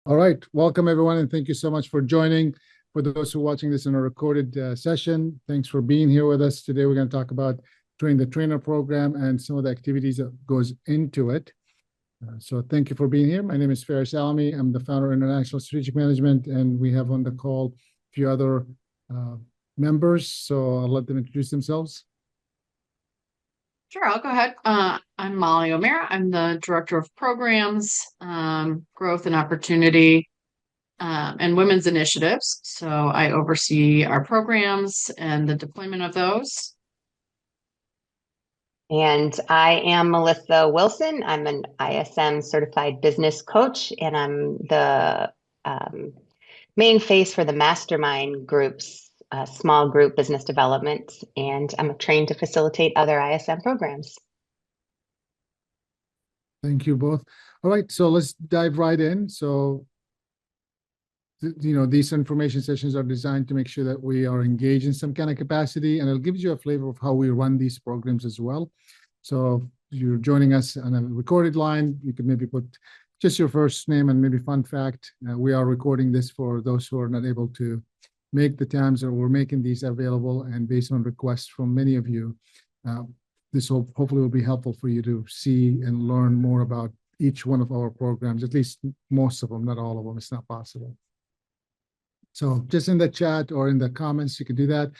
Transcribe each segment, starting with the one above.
All right, welcome everyone, and thank you so much for joining. For those who are watching this in a recorded session, thanks for being here with us. Today, we're going to talk about Train the Trainer program and some of the activities that goes into it. So thank you for being here. My name is Faris Alami. I'm the founder of International Strategic Management, and we have on the call a few other members. So I'll let them introduce themselves. Sure, I'll go ahead. I'm Molly O'Meara. I'm the Director of Programs, Growth and Opportunity, and Women's Initiatives. So I oversee our programs and the deployment of those. And I am Melissa Wilson. I'm an ISM certified business coach, and I'm the main face for the mastermind groups, small group business development, and I'm trained to facilitate other ISM programs. Thank you both. All right, so let's dive right in. So, these information sessions are designed to make sure that we are engaged in some kind of capacity, and it gives you a flavor of how we run these programs as well. So if you're joining us on a recorded line, you could maybe put just your first name and maybe fun fact. We are recording this for those who are not able to make the times, or we're making these available, and based on requests from many of you, this hopefully will be helpful for you to see and learn more about each one of our programs, at least most of them, not all of them. It's not possible. So just in the chat or in the comments, you can do that.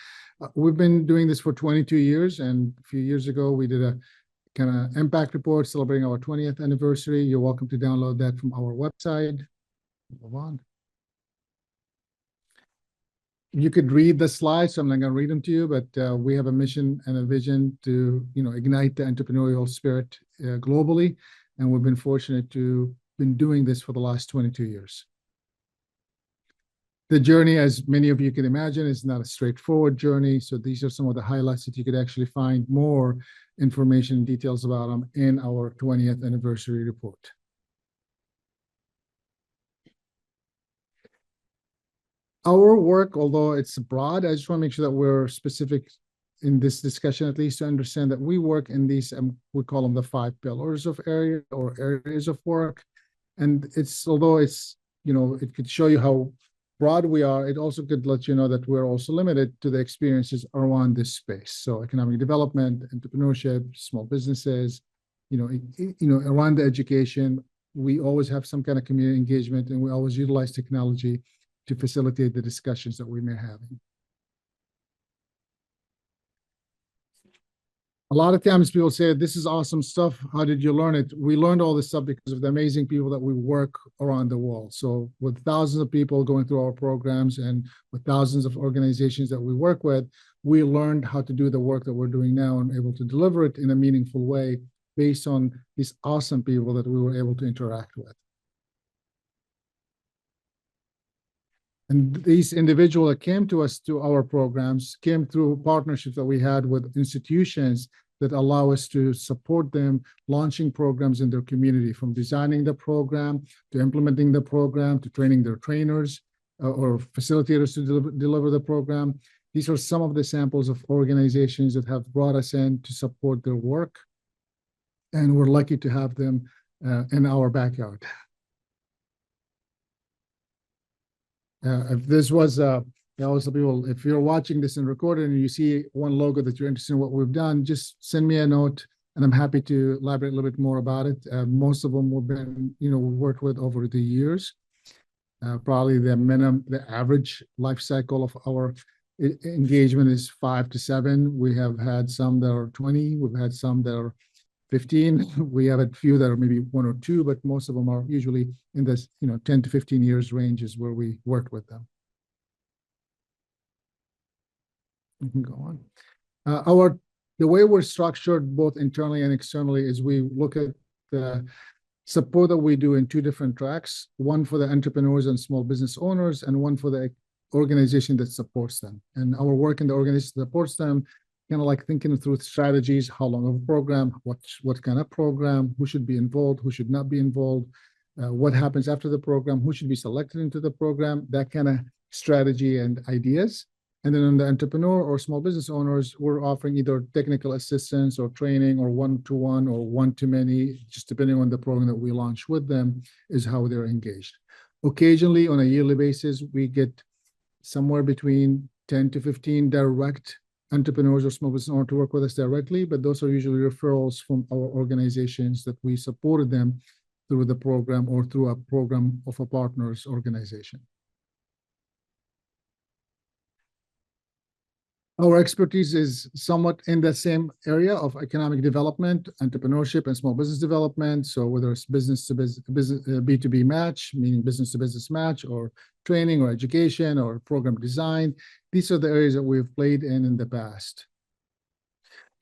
We've been doing this for 22 years, and a few years ago, we did a kind of impact report celebrating our 20th anniversary. You're welcome to download that from our website. Move on. You could read the slides, so I'm not going to read them to you, but we have a mission and a vision to, ignite the entrepreneurial spirit globally, and we've been fortunate to been doing this for the last 22 years. The journey, as many of you can imagine, is not a straightforward journey. So these are some of the highlights that you could actually find more information and details about them in our 20th anniversary report. Our work, although it's broad, I just want to make sure that we're specific in this discussion, at least to understand that we work in these, we call them the 5 pillars of area or areas of work. And although it's, it could show you how broad we are, it also could let you know that we're also limited to the experiences around this space. So economic development, entrepreneurship, small businesses, around the education, we always have some kind of community engagement, and we always utilize technology to facilitate the discussions that we may have. A lot of times people say, this is awesome stuff. How did you learn it? We learned all this stuff because of the amazing people that we work around the world. So with thousands of people going through our programs and with thousands of organizations that we work with, we learned how to do the work that we're doing now and able to deliver it in a meaningful way based on these awesome people that we were able to interact with. And these individuals that came to us to our programs came through partnerships that we had with institutions that allow us to support them launching programs in their community, from designing the program to implementing the program to training their trainers or facilitators to deliver the program. These are some of the samples of organizations that have brought us in to support their work, and we're lucky to have them in our backyard. If this was, also people, if you're watching this and recorded and you see one logo that you're interested in what we've done, just send me a note, and I'm happy to elaborate a little bit more about it. Most of them we've been, worked with over the years. Probably the average life cycle of our engagement is 5 to 7. We have had some that are 20. We've had some that are 15. We have a few that are maybe 1 or 2, but most of them are usually in this, 10 to 15 years ranges where we work with them. We can go on. The way we're structured both internally and externally is we look at the support that we do in 2 different tracks, one for the entrepreneurs and small business owners, and one for the organization that supports them. And our work in the organization that supports them, kind of like thinking through strategies, how long of a program, what kind of program, who should be involved, who should not be involved, what happens after the program, who should be selected into the program, that kind of strategy and ideas. And then on the entrepreneur or small business owners, we're offering either technical assistance or training or one-to-one or one-to-many, just depending on the program that we launch with them, is how they're engaged. Occasionally, on a yearly basis, we get somewhere between 10 to 15 direct entrepreneurs or small business owners to work with us directly, but those are usually referrals from our organizations that we supported them through the program or through a program of a partner's organization. Our expertise is somewhat in the same area of economic development, entrepreneurship, and small business development. So whether it's business to business, B2B match, meaning business to business match, or training or education or program design, these are the areas that we've played in the past.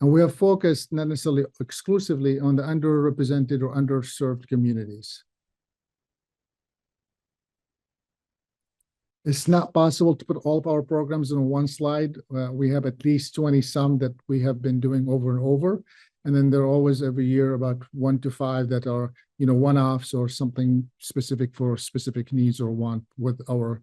And we have focused not necessarily exclusively on the underrepresented or underserved communities. It's not possible to put all of our programs on one slide. We have at least 20 some that we have been doing over and over. And then there are always every year about 1 to 5 that are, one-offs or something specific for specific needs or want with our,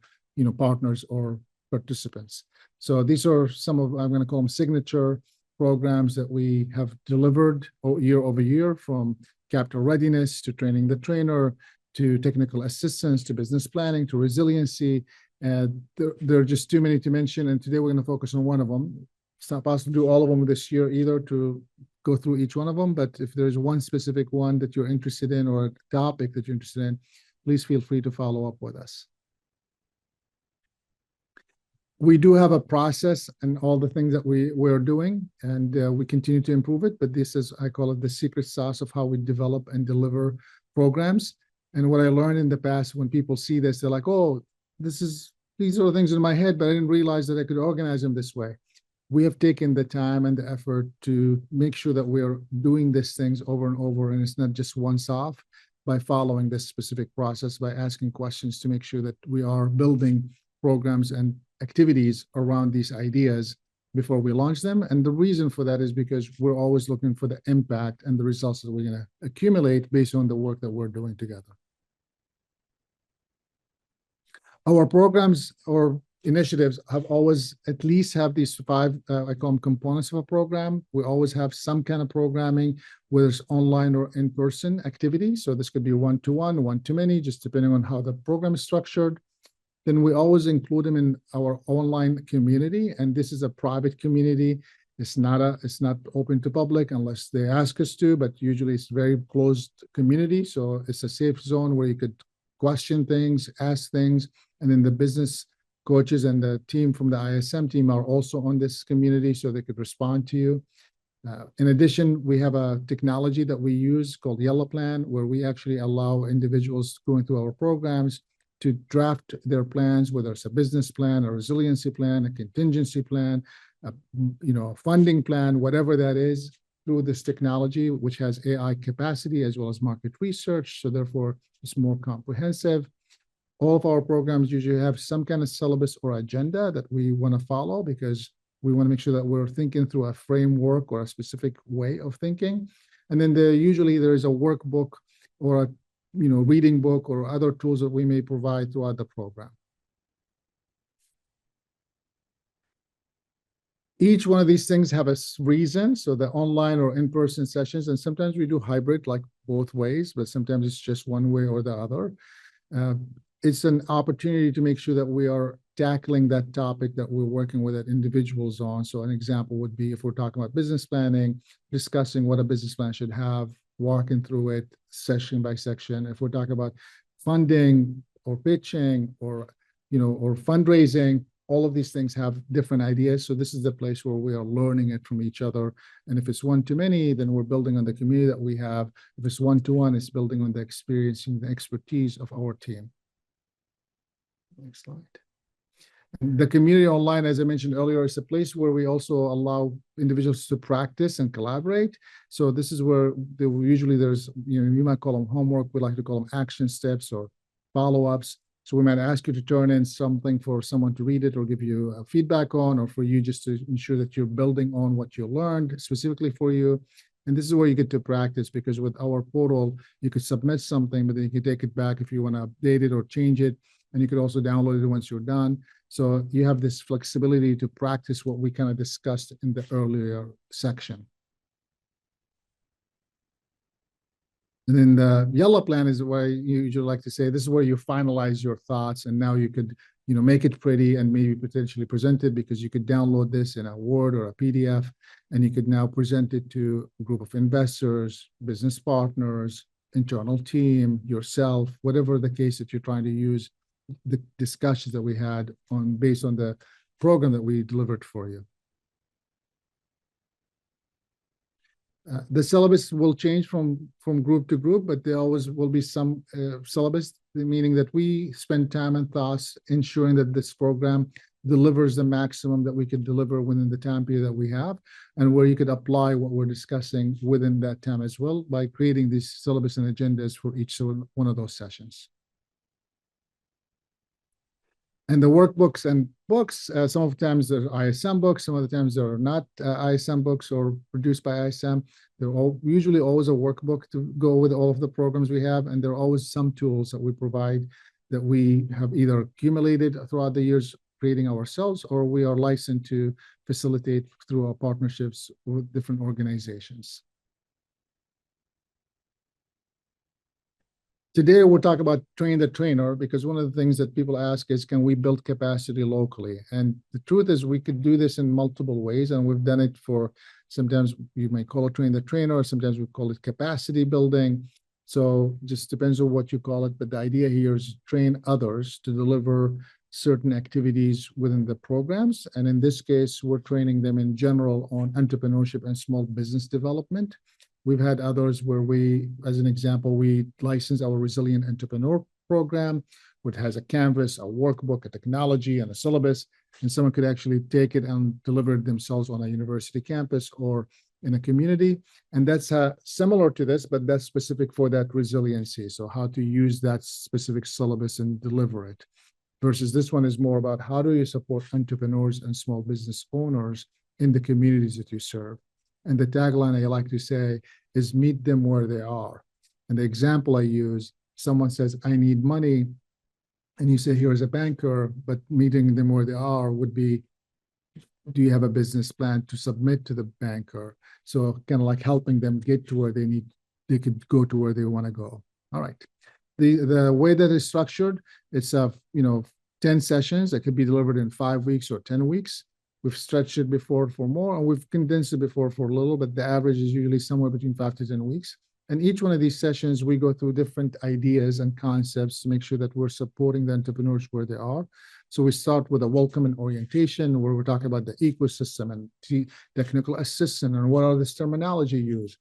partners or participants. So these are some of, I'm going to call them signature programs that we have delivered year over year, from capital readiness to training the trainer, to technical assistance, to business planning, to resiliency. And there are just too many to mention, and today we're going to focus on one of them. It's not possible to do all of them this year either, to go through each one of them, but if there's one specific one that you're interested in or a topic that you're interested in, please feel free to follow up with us. We do have a process and all the things that we're doing, and we continue to improve it, but this is, I call it the secret sauce of how we develop and deliver programs. And what I learned in the past, when people see this, they're like, oh, these are the things in my head, but I didn't realize that I could organize them this way. We have taken the time and the effort to make sure that we're doing these things over and over, and it's not just once off, by following this specific process, by asking questions to make sure that we are building programs and activities around these ideas before we launch them. And the reason for that is because we're always looking for the impact and the results that we're going to accumulate based on the work that we're doing together. Our programs or initiatives have always at least have these 5, I call them components of a program. We always have some kind of programming, whether it's online or in-person activity. So this could be one-to-one, one-to-many, just depending on how the program is structured. Then we always include them in our online community, and this is a private community. It's not open to public unless they ask us to, but usually it's very closed community. So it's a safe zone where you could question things, ask things, and then the business coaches and the team from the ISM team are also on this community, so they could respond to you. In addition, we have a technology that we use called Yellow Plan, where we actually allow individuals going through our programs to draft their plans, whether it's a business plan, a resiliency plan, a contingency plan, a funding plan, whatever that is, through this technology, which has AI capacity as well as market research. So therefore, it's more comprehensive. All of our programs usually have some kind of syllabus or agenda that we want to follow, because we want to make sure that we're thinking through a framework or a specific way of thinking. And then usually there is a workbook or a reading book or other tools that we may provide throughout the program. Each one of these things have a reason. So the online or in-person sessions, and sometimes we do hybrid, like both ways, but sometimes it's just one way or the other. It's an opportunity to make sure that we are tackling that topic that we're working with individuals on. So an example would be, if we're talking about business planning, discussing what a business plan should have, walking through it section by section. If we're talking about funding or pitching or fundraising, all of these things have different ideas. So this is the place where we are learning it from each other. And if it's one-to-many, then we're building on the community that we have. If it's one-to-one, it's building on the experience and the expertise of our team. Next slide. The community online, as I mentioned earlier, is a place where we also allow individuals to practice and collaborate. So this is where usually there's, you might call them homework. We like to call them action steps or follow-ups. So we might ask you to turn in something for someone to read it or give you feedback on, or for you just to ensure that you're building on what you learned specifically for you. And this is where you get to practice, because with our portal, you could submit something, but then you can take it back if you want to update it or change it. And you could also download it once you're done. So you have this flexibility to practice what we kind of discussed in the earlier section. And then the yellow plan is where you usually like to say, this is where you finalize your thoughts, and now you could, make it pretty and maybe potentially present it, because you could download this in a Word or a PDF, and you could now present it to a group of investors, business partners, internal team, yourself, whatever the case that you're trying to use, the discussions that we had based on the program that we delivered for you. The syllabus will change from group to group, but there always will be some syllabus, meaning that we spend time and thoughts ensuring that this program delivers the maximum that we could deliver within the time period that we have, and where you could apply what we're discussing within that time as well by creating these syllabus and agendas for each one of those sessions. And the workbooks and books, some of the times they're ISM books, some of the times they're not ISM books or produced by ISM. They're usually always a workbook to go with all of the programs we have, and there are always some tools that we provide that we have either accumulated throughout the years creating ourselves, or we are licensed to facilitate through our partnerships with different organizations. Today, we'll talk about train the trainer, because one of the things that people ask is, can we build capacity locally? And the truth is, we could do this in multiple ways, and we've done it for, sometimes you may call it train the trainer, sometimes we call it capacity building. So just depends on what you call it. But the idea here is train others to deliver certain activities within the programs. And in this case, we're training them in general on entrepreneurship and small business development. We've had others where we, as an example, we license our Resilient Entrepreneur program, which has a canvas, a workbook, a technology, and a syllabus, and someone could actually take it and deliver it themselves on a university campus or in a community. And that's similar to this, but that's specific for that resiliency. So how to use that specific syllabus and deliver it. Versus this one is more about how do you support entrepreneurs and small business owners in the communities that you serve. And the tagline I like to say is meet them where they are. And the example I use, someone says, I need money. And you say, here's a banker, but meeting them where they are would be, do you have a business plan to submit to the banker? So kind of like helping them get to where they could go to where they want to go. All right. The way that is structured, it's 10 sessions that could be delivered in 5 weeks or 10 weeks. We've stretched it before for more, and we've condensed it before for a little, but the average is usually somewhere between 5 to 10 weeks. And each one of these sessions, we go through different ideas and concepts to make sure that we're supporting the entrepreneurs where they are. So we start with a welcome and orientation, where we're talking about the ecosystem and technical assistance and what are this terminology used.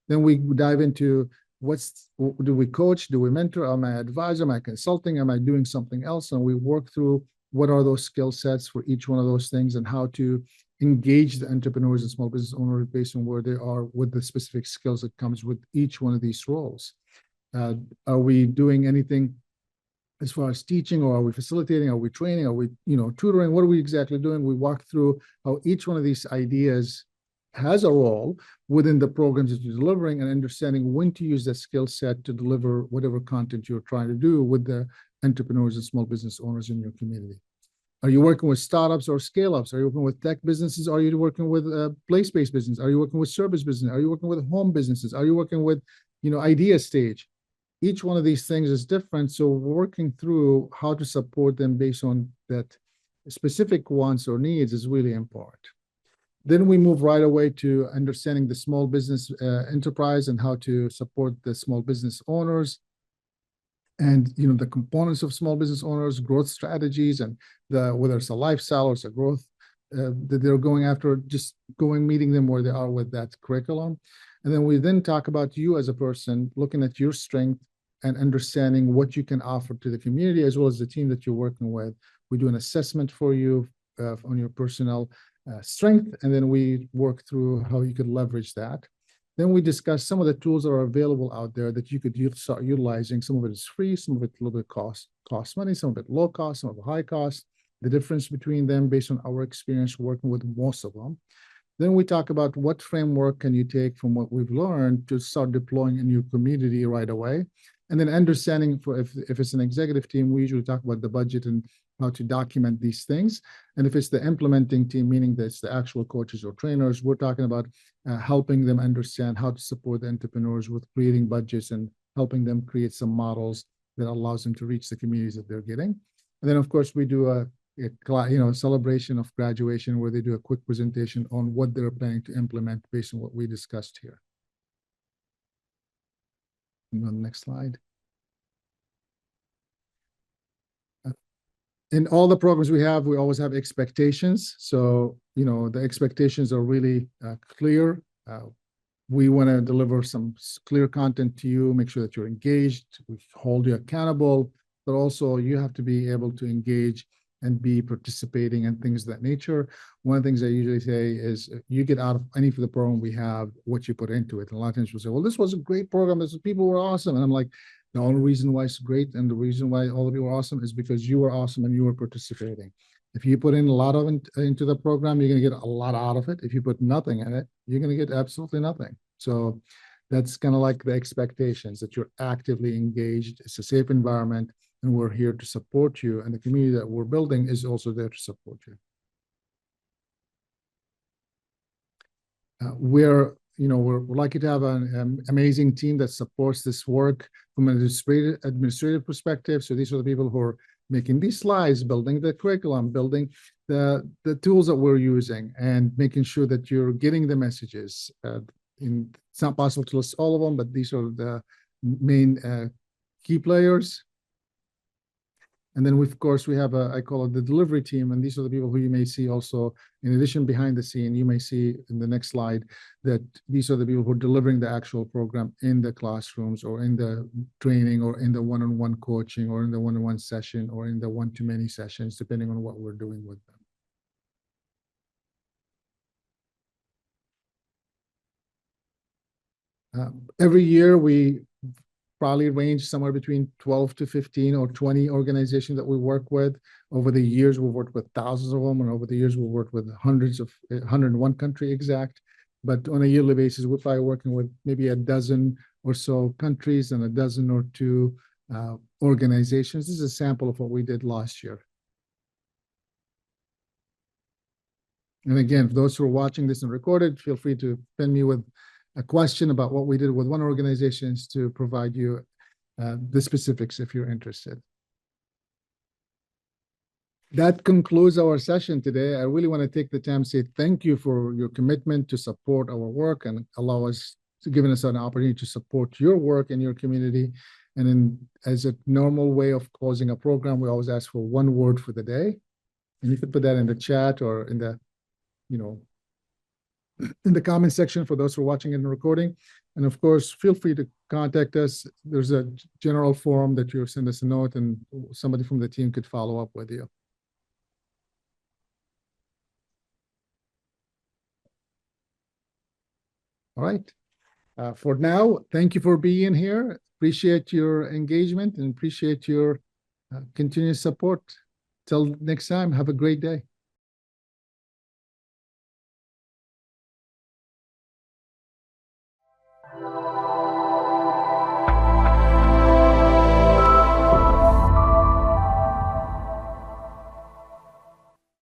Then we dive into do we coach, do we mentor, am I advisor, am I consulting, am I doing something else? And we work through what are those skill sets for each one of those things and how to engage the entrepreneurs and small business owners based on where they are with the specific skills that comes with each one of these roles. Are we doing anything as far as teaching, or are we facilitating? Are we training? Are we, tutoring? What are we exactly doing? We walk through how each one of these ideas has a role within the programs that you're delivering, and understanding when to use that skill set to deliver whatever content you're trying to do with the entrepreneurs and small business owners in your community. Are you working with startups or scale-ups? Are you working with tech businesses? Are you working with place-based business? Are you working with service business? Are you working with home businesses? Are you working with, idea stage? Each one of these things is different. So working through how to support them based on that specific wants or needs is really important. Then we move right away to understanding the small business enterprise and how to support the small business owners. And the components of small business owners, growth strategies, and whether it's a lifestyle or it's a growth that they're going after, just meeting them where they are with that curriculum. And then we then talk about you as a person, looking at your strength and understanding what you can offer to the community as well as the team that you're working with. We do an assessment for you on your personal strength, and then we work through how you could leverage that. Then we discuss some of the tools that are available out there that you could start utilizing. Some of it is free, some of it a little bit cost money, some of it low cost, some of it high cost, the difference between them based on our experience working with most of them. Then we talk about what framework can you take from what we've learned to start deploying in your community right away. And then understanding for if it's an executive team, we usually talk about the budget and how to document these things. And if it's the implementing team, meaning that it's the actual coaches or trainers, we're talking about helping them understand how to support the entrepreneurs with creating budgets and helping them create some models that allows them to reach the communities that they're getting. And then, of course, we do a celebration of graduation where they do a quick presentation on what they're planning to implement based on what we discussed here. And on the next slide. In all the programs we have, we always have expectations. So, the expectations are really clear. We want to deliver some clear content to you, make sure that you're engaged, we hold you accountable, but also you have to be able to engage and be participating and things of that nature. One of the things I usually say is you get out of any of the program we have what you put into it. And a lot of times people say, well, this was a great program. People were awesome. And I'm like, the only reason why it's great and the reason why all of you are awesome is because you were awesome and you were participating. If you put in a lot of into the program, you're going to get a lot out of it. If you put nothing in it, you're going to get absolutely nothing. So that's kind of like the expectations that you're actively engaged. It's a safe environment, and we're here to support you. And the community that we're building is also there to support you. We're lucky to have an amazing team that supports this work from an administrative perspective. So these are the people who are making these slides, building the curriculum, building the tools that we're using, and making sure that you're getting the messages. It's not possible to list all of them, but these are the main key players. And then, of course, we have I call it the delivery team. And these are the people who you may see also, in addition, behind the scene. You may see in the next slide that these are the people who are delivering the actual program in the classrooms or in the training or in the one-on-one coaching or in the one-on-one session or in the one-to-many sessions, depending on what we're doing with them. Every year, we probably range somewhere between 12 to 15 or 20 organizations that we work with. Over the years, we've worked with thousands of them, and over the years, we've worked with 101 country exact. But on a yearly basis, we're probably working with maybe a dozen or so countries and a dozen or two organizations. This is a sample of what we did last year. And again, for those who are watching this and recorded, feel free to send me with a question about what we did with one organization to provide you the specifics if you're interested. That concludes our session today. I really want to take the time to say thank you for your commitment to support our work and allow us to giving us an opportunity to support your work in your community. And then, as a normal way of closing a program, we always ask for one word for the day. And you can put that in the chat or in the, in the comment section for those who are watching in the recording. And of course, feel free to contact us. There's a general forum that you send us a note and somebody from the team could follow up with you. All right. For now, thank you for being here. Appreciate your engagement and appreciate your continuous support. Till next time, have a great day.